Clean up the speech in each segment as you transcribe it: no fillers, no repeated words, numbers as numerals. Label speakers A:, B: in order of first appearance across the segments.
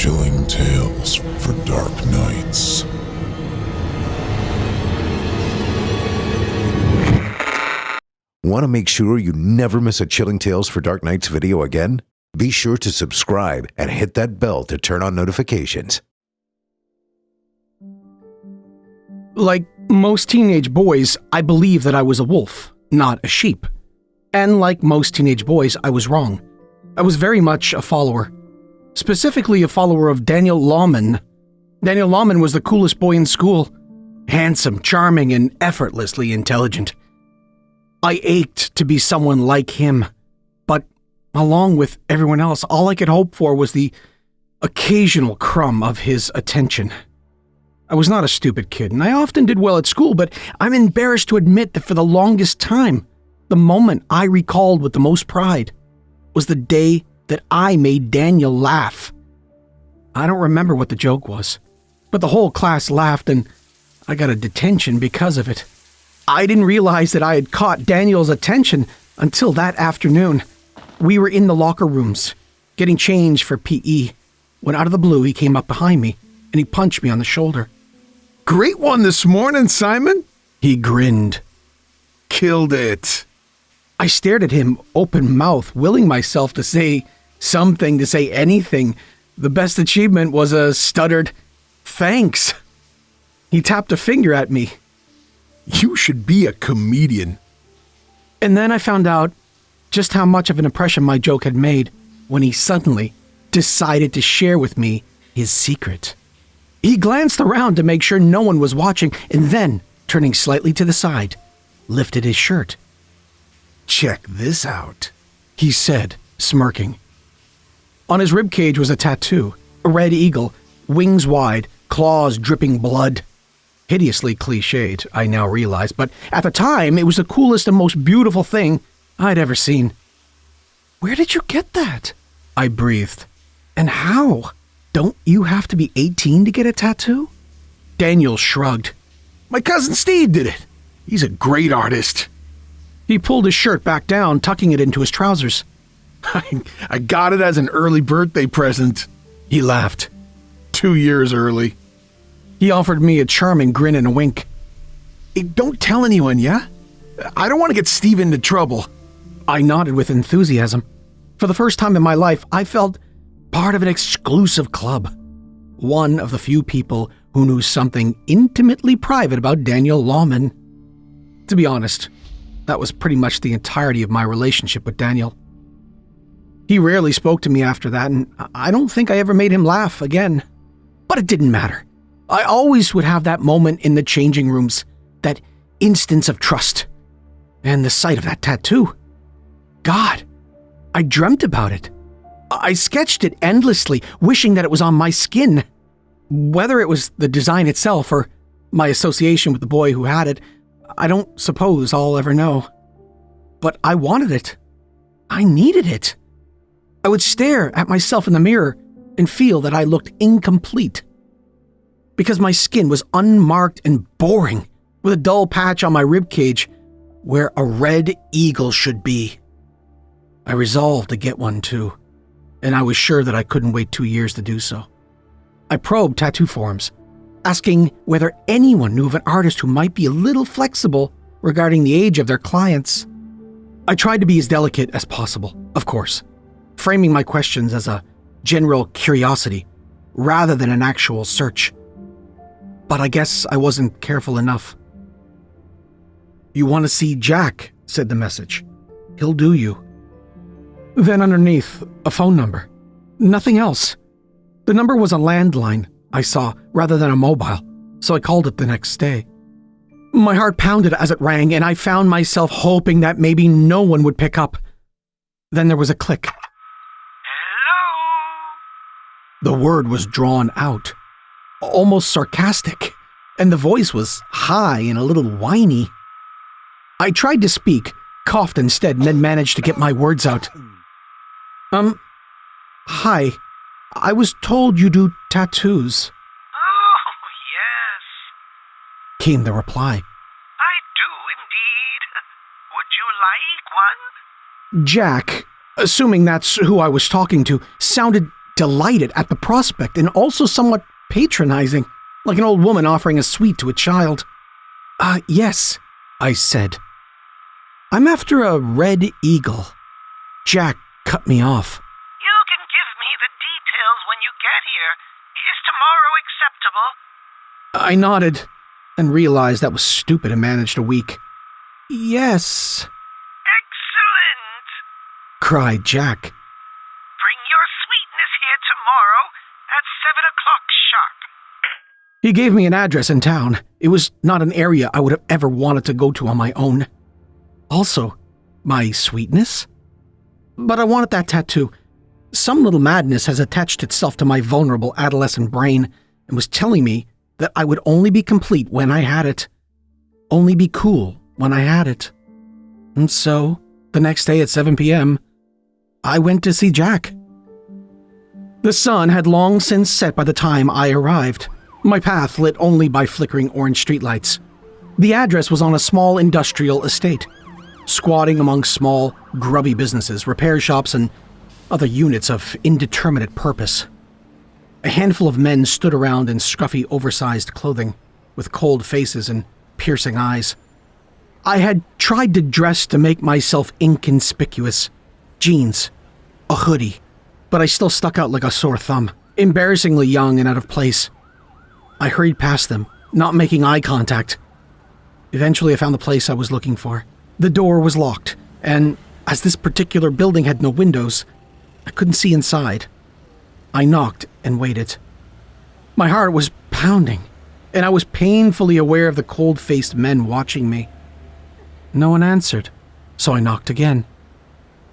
A: Chilling tales for dark nights.
B: Want to make sure you never miss a Chilling Tales for Dark Nights video again? Be sure to subscribe and hit that bell to turn on notifications.
C: Like most teenage boys, I believed that I was a wolf, not a sheep. And like most teenage boys, I was wrong. I was very much a follower. Specifically a follower of Daniel Lawman. Daniel Lawman was the coolest boy in school. Handsome, charming, and effortlessly intelligent. I ached to be someone like him. But along with everyone else, all I could hope for was the occasional crumb of his attention. I was not a stupid kid, and I often did well at school, but I'm embarrassed to admit that for the longest time, the moment I recalled with the most pride was the day that I made Daniel laugh. I don't remember what the joke was, but the whole class laughed and I got a detention because of it. I didn't realize that I had caught Daniel's attention until that afternoon. We were in the locker rooms, getting changed for PE, when out of the blue he came up behind me and he punched me on the shoulder.
D: Great one this morning, Simon.
C: He grinned.
D: Killed it.
C: I stared at him, open mouth, willing myself to say something, to say anything. The best achievement was a stuttered, "Thanks." He tapped a finger at me.
D: You should be a comedian.
C: And then I found out just how much of an impression my joke had made when he suddenly decided to share with me his secret. He glanced around to make sure no one was watching, and then, turning slightly to the side, lifted his shirt.
D: Check this out,
C: he said, smirking. On his ribcage was a tattoo, a red eagle, wings wide, claws dripping blood. Hideously cliched, I now realize, but at the time it was the coolest and most beautiful thing I'd ever seen. "Where did you get that?" I breathed. "And how? Don't you have to be 18 to get a tattoo?" Daniel shrugged.
D: My cousin Steve did it. He's a great artist.
C: He pulled his shirt back down, tucking it into his trousers.
D: I got it as an early birthday present.
C: He laughed.
D: 2 years early.
C: He offered me a charming grin and a wink.
D: Hey, don't tell anyone, yeah? I don't want to get Steve into trouble.
C: I nodded with enthusiasm. For the first time in my life, I felt part of an exclusive club. One of the few people who knew something intimately private about Daniel Lawman. To be honest, that was pretty much the entirety of my relationship with Daniel. He rarely spoke to me after that, and I don't think I ever made him laugh again. But it didn't matter. I always would have that moment in the changing rooms, that instance of trust, and the sight of that tattoo. God, I dreamt about it. I sketched it endlessly, wishing that it was on my skin. Whether it was the design itself or my association with the boy who had it, I don't suppose I'll ever know. But I wanted it. I needed it. I would stare at myself in the mirror and feel that I looked incomplete. Because my skin was unmarked and boring, with a dull patch on my ribcage where a red eagle should be. I resolved to get one too, and I was sure that I couldn't wait 2 years to do so. I probed tattoo forums, asking whether anyone knew of an artist who might be a little flexible regarding the age of their clients. I tried to be as delicate as possible, of course, framing my questions as a general curiosity rather than an actual search. But I guess I wasn't careful enough. "You want to see Jack," said the message. "He'll do you." Then underneath, a phone number. Nothing else. The number was a landline I saw rather than a mobile, so I called it the next day. My heart pounded as it rang, and I found myself hoping that maybe no one would pick up. Then there was a click.
E: Hello?
C: The word was drawn out, almost sarcastic, and the voice was high and a little whiny. I tried to speak, coughed instead, and then managed to get my words out. Hi. I was told you do tattoos,"
E: Oh, yes.
C: came the reply.
E: I do indeed. Would you like one?
C: Jack, assuming that's who I was talking to, sounded delighted at the prospect and also somewhat patronizing, like an old woman offering a sweet to a child. Yes, I said. I'm after a red eagle. Jack cut me off.
E: You can give me the details when you get here. Is tomorrow acceptable?
C: I nodded and realized that was stupid and managed a week. Yes,
E: Excellent!
C: cried Jack.
E: Bring your sweetness here tomorrow at 7 o'clock sharp.
C: He gave me an address in town. It was not an area I would have ever wanted to go to on my own. Also, my sweetness? But I wanted that tattoo. Some little madness has attached itself to my vulnerable adolescent brain and was telling me that I would only be complete when I had it. Only be cool when I had it. And so, the next day at 7 p.m., I went to see Jack. The sun had long since set by the time I arrived, my path lit only by flickering orange streetlights. The address was on a small industrial estate, squatting among small, grubby businesses, repair shops, and other units of indeterminate purpose. A handful of men stood around in scruffy, oversized clothing, with cold faces and piercing eyes. I had tried to dress to make myself inconspicuous. Jeans, a hoodie, but I still stuck out like a sore thumb, embarrassingly young and out of place. I hurried past them, not making eye contact. Eventually I found the place I was looking for. The door was locked, and as this particular building had no windows, I couldn't see inside. I knocked and waited. My heart was pounding, and I was painfully aware of the cold-faced men watching me. No one answered, so I knocked again.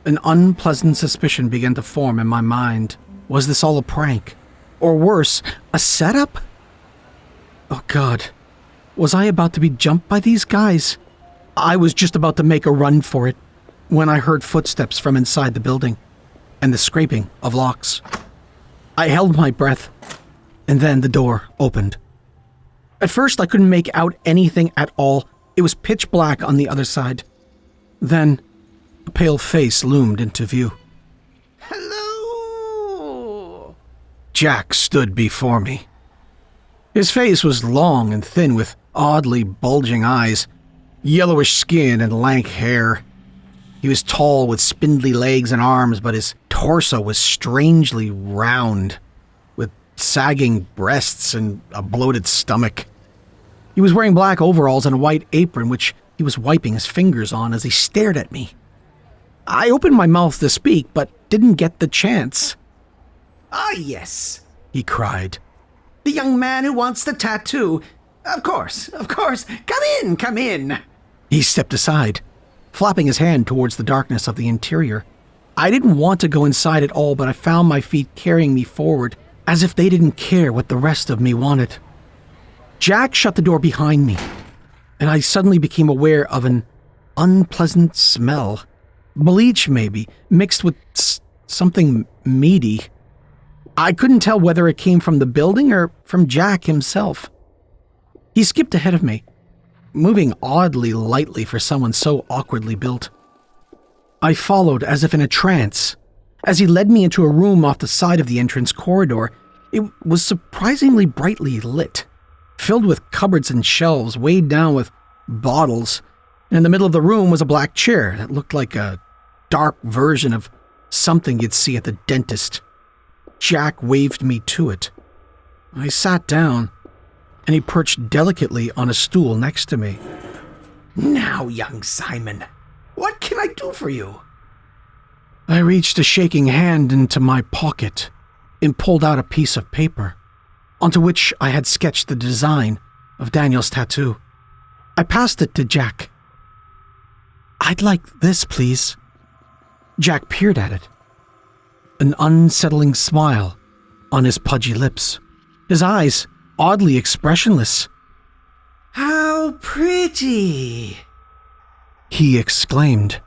C: An unpleasant suspicion began to form in my mind. Was this all a prank? Or worse, a setup? Oh God, was I about to be jumped by these guys? I was just about to make a run for it when I heard footsteps from inside the building and the scraping of locks. I held my breath, and then the door opened. At first, I couldn't make out anything at all. It was pitch black on the other side. Then, a pale face loomed into view.
F: Hello!
C: Jack stood before me. His face was long and thin with oddly bulging eyes, yellowish skin and lank hair. He was tall with spindly legs and arms, but his torso was strangely round, with sagging breasts and a bloated stomach. He was wearing black overalls and a white apron, which he was wiping his fingers on as he stared at me. I opened my mouth to speak, but didn't get the chance.
F: Ah, yes,
C: He cried.
F: the young man who wants the tattoo. Of course. Come in.
C: He stepped aside, flapping his hand towards the darkness of the interior. I didn't want to go inside at all, but I found my feet carrying me forward, as if they didn't care what the rest of me wanted. Jack shut the door behind me, and I suddenly became aware of an unpleasant smell. Bleach, maybe, mixed with something meaty. I couldn't tell whether it came from the building or from Jack himself. He skipped ahead of me, moving oddly lightly for someone so awkwardly built. I followed as if in a trance. As he led me into a room off the side of the entrance corridor, it was surprisingly brightly lit, filled with cupboards and shelves weighed down with bottles. In the middle of the room was a black chair that looked like a dark version of something you'd see at the dentist. Jack waved me to it. I sat down, and he perched delicately on a stool next to me.
F: Now, young Simon, what can I do for you?
C: I reached a shaking hand into my pocket and pulled out a piece of paper, onto which I had sketched the design of Daniel's tattoo. I passed it to Jack. "I'd like this, please." Jack peered at it, an unsettling smile on his pudgy lips, his eyes oddly expressionless.
F: How pretty!
C: He exclaimed.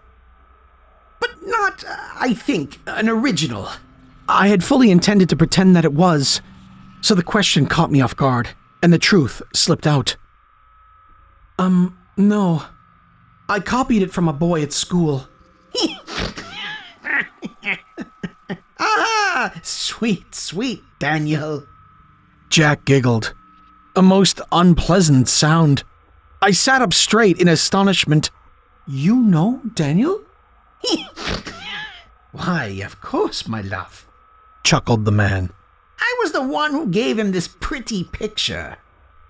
F: But not, I think, an original.
C: I had fully intended to pretend that it was, so the question caught me off guard, and the truth slipped out. No. I copied it from a boy at school.
F: Ah, sweet, sweet Daniel.
C: Jack giggled. A most unpleasant sound. I sat up straight in astonishment.
F: You know Daniel? Why, of course, my love,
C: chuckled the man.
F: I was the one who gave him this pretty picture.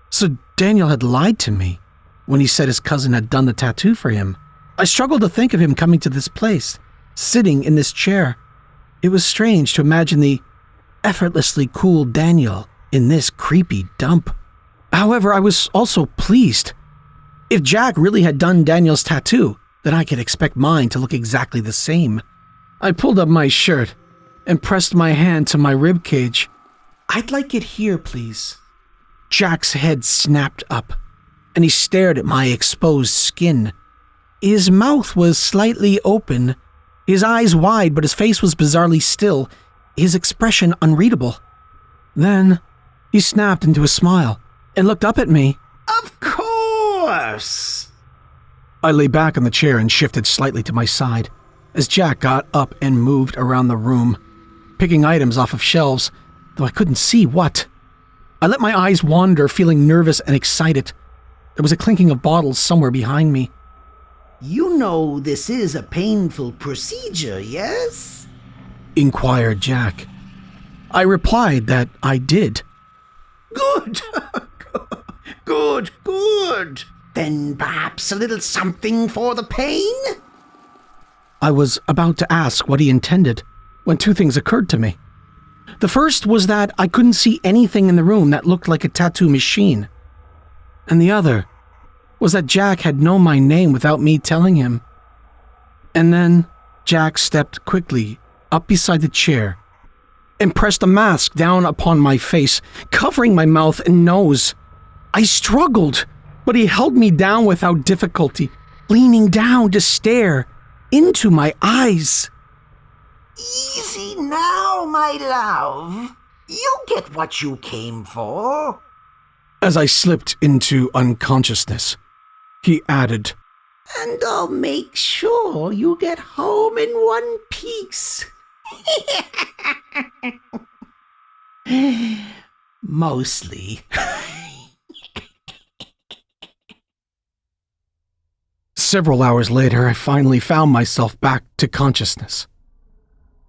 C: So Daniel had lied to me when he said his cousin had done the tattoo for him. I struggled to think of him coming to this place, sitting in this chair. It was strange to imagine the effortlessly cool Daniel in this creepy dump. However, I was also pleased. If Jack really had done Daniel's tattoo, then I could expect mine to look exactly the same. I pulled up my shirt and pressed my hand to my rib cage. I'd like it here, please. Jack's head snapped up, and he stared at my exposed skin. His mouth was slightly open, his eyes wide, but his face was bizarrely still, his expression unreadable. Then he snapped into a smile and looked up at me.
F: Of course!
C: I lay back in the chair and shifted slightly to my side as Jack got up and moved around the room, picking items off of shelves, though I couldn't see what. I let my eyes wander, feeling nervous and excited. There was a clinking of bottles somewhere behind me.
F: You know this is a painful procedure, yes?
C: Inquired Jack. I replied that I did.
F: Good. Good, good. Then perhaps a little something for the pain?
C: I was about to ask what he intended when two things occurred to me. The first was that I couldn't see anything in the room that looked like a tattoo machine. And the other was that Jack had known my name without me telling him. And then Jack stepped quickly up beside the chair and pressed a mask down upon my face, covering my mouth and nose. I struggled, but he held me down without difficulty, leaning down to stare into my eyes.
F: Easy now, my love. You get what you came for.
C: As I slipped into unconsciousness, he added,
F: And I'll make sure you get home in one piece. Mostly.
C: Several hours later, I finally found myself back to consciousness.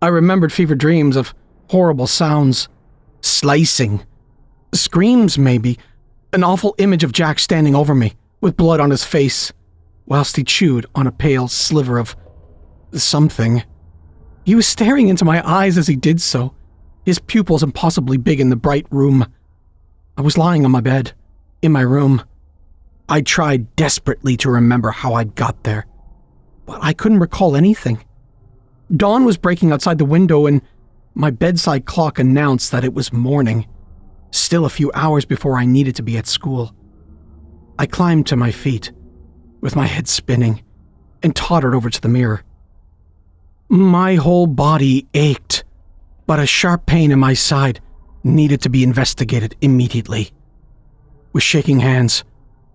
C: I remembered fever dreams of horrible sounds, slicing, screams maybe, an awful image of Jack standing over me with blood on his face, whilst he chewed on a pale sliver of something. He was staring into my eyes as he did so, his pupils impossibly big in the bright room. I was lying on my bed, in my room. I tried desperately to remember how I'd got there, but I couldn't recall anything. Dawn was breaking outside the window and my bedside clock announced that it was morning, still a few hours before I needed to be at school. I climbed to my feet, with my head spinning, and tottered over to the mirror. My whole body ached, but a sharp pain in my side needed to be investigated immediately. With shaking hands,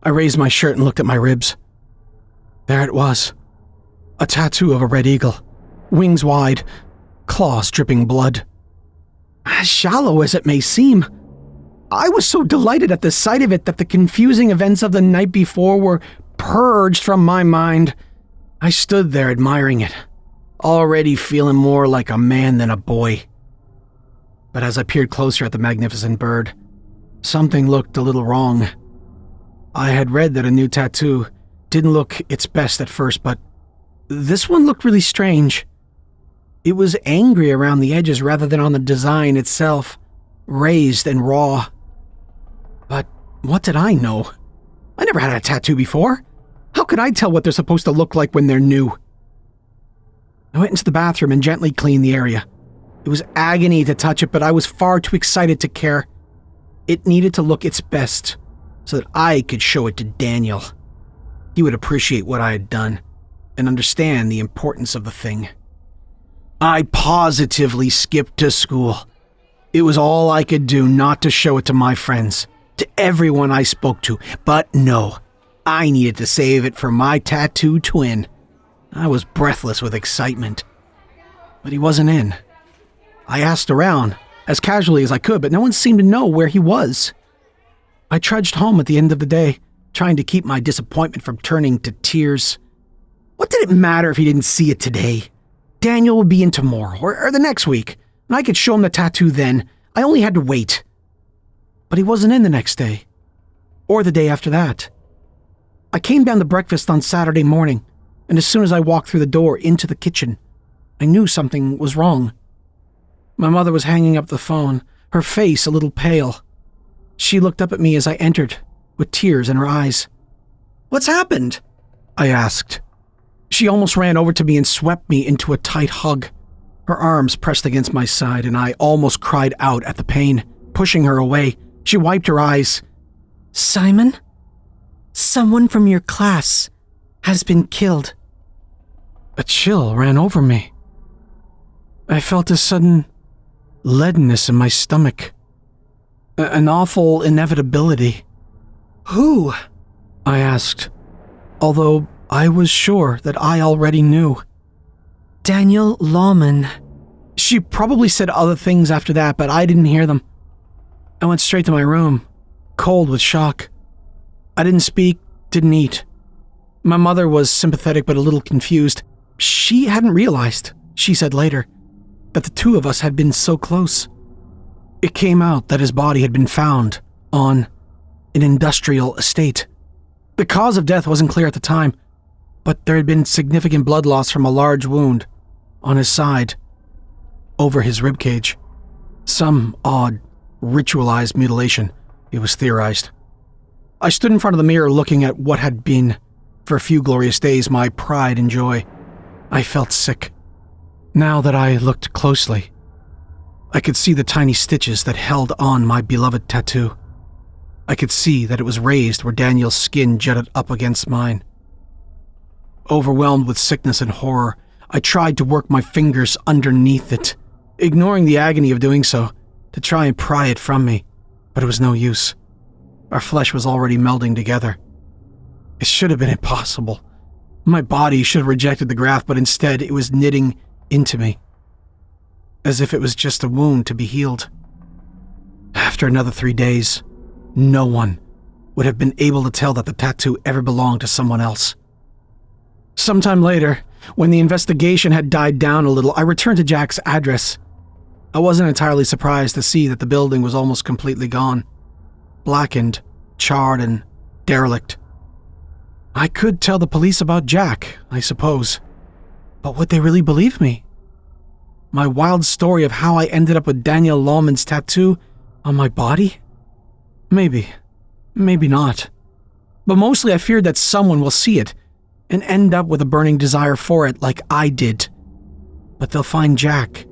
C: I raised my shirt and looked at my ribs. There it was, a tattoo of a red eagle, wings wide, claws dripping blood. As shallow as it may seem, I was so delighted at the sight of it that the confusing events of the night before were purged from my mind. I stood there admiring it, already feeling more like a man than a boy. But as I peered closer at the magnificent bird, something looked a little wrong. I had read that a new tattoo didn't look its best at first, but this one looked really strange. It was angry around the edges rather than on the design itself, raised and raw. But what did I know? I never had a tattoo before. How could I tell what they're supposed to look like when they're new? I went into the bathroom and gently cleaned the area. It was agony to touch it, but I was far too excited to care. It needed to look its best, so that I could show it to Daniel. He would appreciate what I had done, and understand the importance of the thing. I positively skipped to school. It was all I could do not to show it to my friends, to everyone I spoke to, but no, I needed to save it for my tattoo twin. I was breathless with excitement. But he wasn't in. I asked around, as casually as I could, but no one seemed to know where he was. I trudged home at the end of the day, trying to keep my disappointment from turning to tears. What did it matter if he didn't see it today? Daniel would be in tomorrow, or the next week, and I could show him the tattoo then. I only had to wait. But he wasn't in the next day, or the day after that. I came down to breakfast on Saturday morning, and as soon as I walked through the door into the kitchen, I knew something was wrong. My mother was hanging up the phone, her face a little pale. She looked up at me as I entered, with tears in her eyes. "What's happened?" I asked. She almost ran over to me and swept me into a tight hug. Her arms pressed against my side, and I almost cried out at the pain. Pushing her away, she wiped her eyes. "Simon, someone from your class has been killed." A chill ran over me. I felt a sudden leadenness in my stomach. An awful inevitability. "Who?" I asked, although I was sure that I already knew. "Daniel Lawman." She probably said other things after that, but I didn't hear them. I went straight to my room, cold with shock. I didn't speak, didn't eat. My mother was sympathetic but a little confused. She hadn't realized, she said later, that the two of us had been so close. It came out that his body had been found on an industrial estate. The cause of death wasn't clear at the time, but there had been significant blood loss from a large wound on his side, over his ribcage. Some odd, ritualized mutilation, it was theorized. I stood in front of the mirror looking at what had been, for a few glorious days, my pride and joy. I felt sick. Now that I looked closely, I could see the tiny stitches that held on my beloved tattoo. I could see that it was raised where Daniel's skin jutted up against mine. Overwhelmed with sickness and horror, I tried to work my fingers underneath it, ignoring the agony of doing so, to try and pry it from me, but it was no use. Our flesh was already melding together. It should have been impossible. My body should have rejected the graft, but instead it was knitting into me, as if it was just a wound to be healed. After another 3 days, no one would have been able to tell that the tattoo ever belonged to someone else. Sometime later, when the investigation had died down a little, I returned to Jack's address. I wasn't entirely surprised to see that the building was almost completely gone, blackened, charred, and derelict. I could tell the police about Jack, I suppose, but would they really believe me? My wild story of how I ended up with Daniel Lawman's tattoo on my body? Maybe not. But mostly I feared that someone will see it and end up with a burning desire for it like I did. But they'll find Jack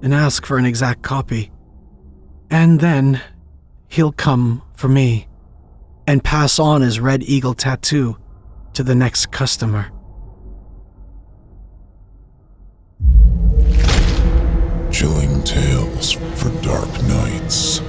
C: and ask for an exact copy. And then he'll come for me and pass on his Red Eagle tattoo to the next customer.
A: Chilling tales for dark nights.